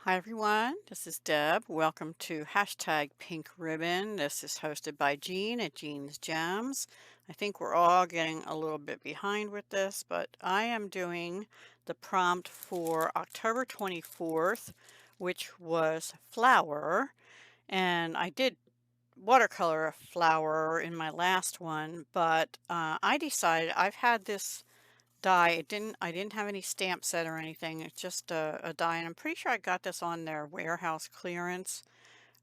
Hi everyone, this is Deb. Welcome to hashtag Pink Ribbon. This is hosted by Jean at Jean's Gems. I think we're all getting a little bit behind with this, but I am doing the prompt for October 24th, which was flower. And I did watercolor a flower in my last one, but I decided I've had this dye. I didn't have any stamp set or anything. It's just a dye, and I'm pretty sure I got this on their warehouse clearance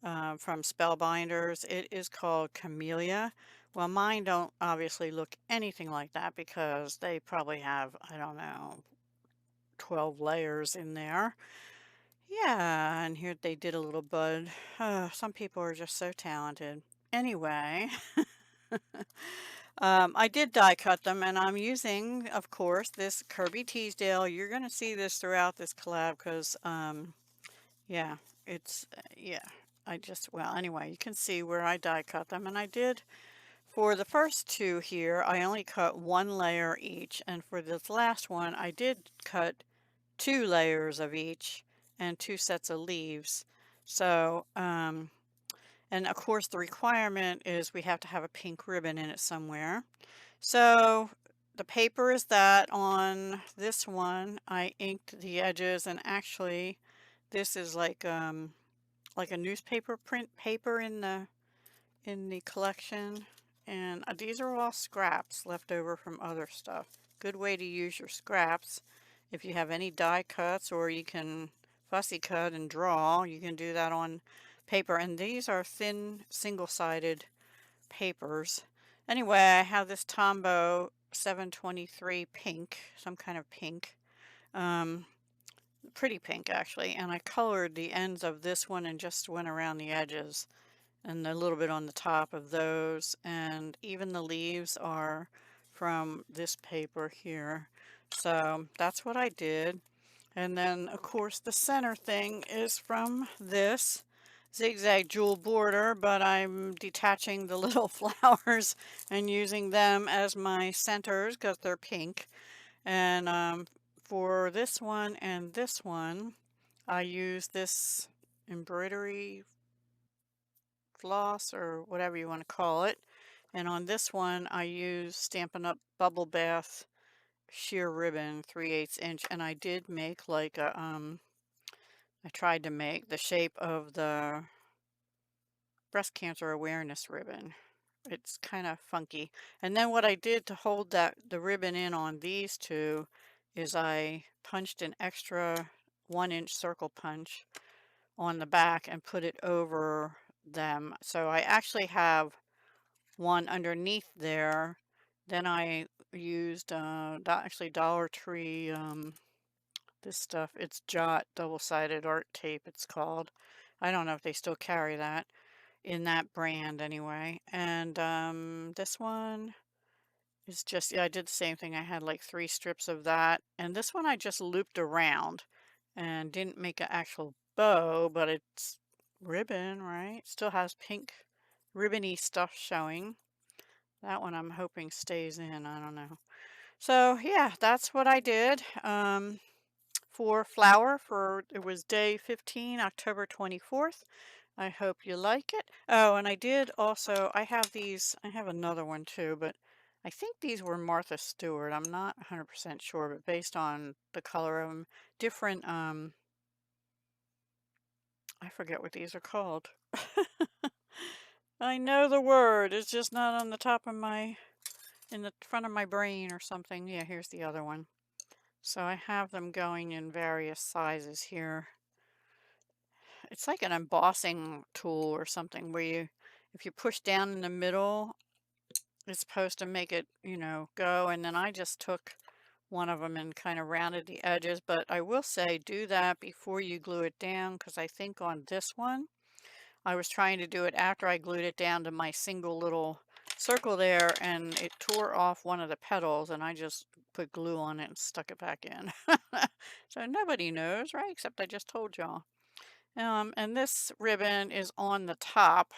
from Spellbinders. It is called Camellia. Well, mine don't obviously look anything like that because they probably have, I don't know, 12 layers in there. Yeah, and here they did a little bud. Some people are just so talented. Anyway, I did die cut them, and I'm using, of course, this Kirby Teasdale. You're going to see this throughout this collab because, yeah, yeah, well, anyway, you can see where I die cut them, and I did, for the first two here, I only cut one layer each, and for this last one, I did cut two layers of each and two sets of leaves. So, and of course, the requirement is we have to have a pink ribbon in it somewhere. So the paper is that. On this one, I inked the edges, and actually this is like a newspaper print paper in the collection. And these are all scraps left over from other stuff. Good way to use your scraps. If you have any die cuts, or you can fussy cut and draw, you can do that on paper. And these are thin single-sided papers. Anyway, I have this Tombow 723 pink, some kind of pink, um, pretty pink actually, and I colored the ends of this one and just went around the edges and a little bit on the top of those, and even the leaves are from this paper here. So that's what I did. And then of course the center thing is from this zigzag jewel border, but I'm detaching the little flowers and using them as my centers because they're pink. And for this one and this one, I use this embroidery floss or whatever you want to call it. And on this one, I use Stampin' Up! Bubble Bath sheer ribbon, 3/8 inch. And I did make like I tried to make the shape of the breast cancer awareness ribbon. It's kind of funky. And then what I did to hold the ribbon in on these two is I punched an extra 1-inch circle punch on the back and put it over them. So I actually have one underneath there. Then I used actually Dollar Tree, this stuff. It's Jot double-sided art tape, it's called. I don't know if they still carry that in that brand anyway. And this one is just, yeah, I did the same thing. I had like 3 strips of that. And this one I just looped around and didn't make an actual bow, but it's ribbon, right? Still has pink ribbony stuff showing. That one I'm hoping stays in. I don't know. So yeah, that's what I did. For flower, for it was day 15, October 24th. I hope you like it. Oh, and I did also, I have these, I have another one too, but I think these were Martha Stewart. I'm not 100% sure, but based on the color of them, different, I forget what these are called. I know the word, it's just not on the top of in the front of my brain or something. Yeah, here's the other one. So I have them going in various sizes here. It's like an embossing tool or something where if you push down in the middle, it's supposed to make it, go. And then I just took one of them and kind of rounded the edges. But I will say, do that before you glue it down, because I think on this one, I was trying to do it after I glued it down to my single little circle there, and it tore off one of the petals, and I just put glue on it and stuck it back in. So nobody knows, right? Except I just told y'all. And this ribbon is on the top.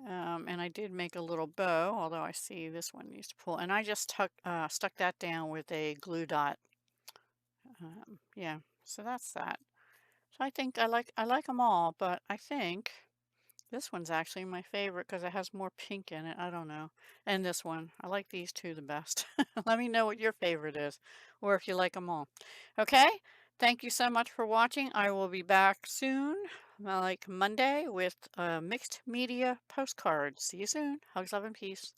And I did make a little bow, although I see this one needs to pull. And I just stuck that down with a glue dot. Yeah, so that's that. So I like them all, but I think this one's actually my favorite because it has more pink in it. I don't know. And this one. I like these two the best. Let me know what your favorite is or if you like them all. Okay? Thank you so much for watching. I will be back soon, like Monday, with mixed media postcards. See you soon. Hugs, love, and peace.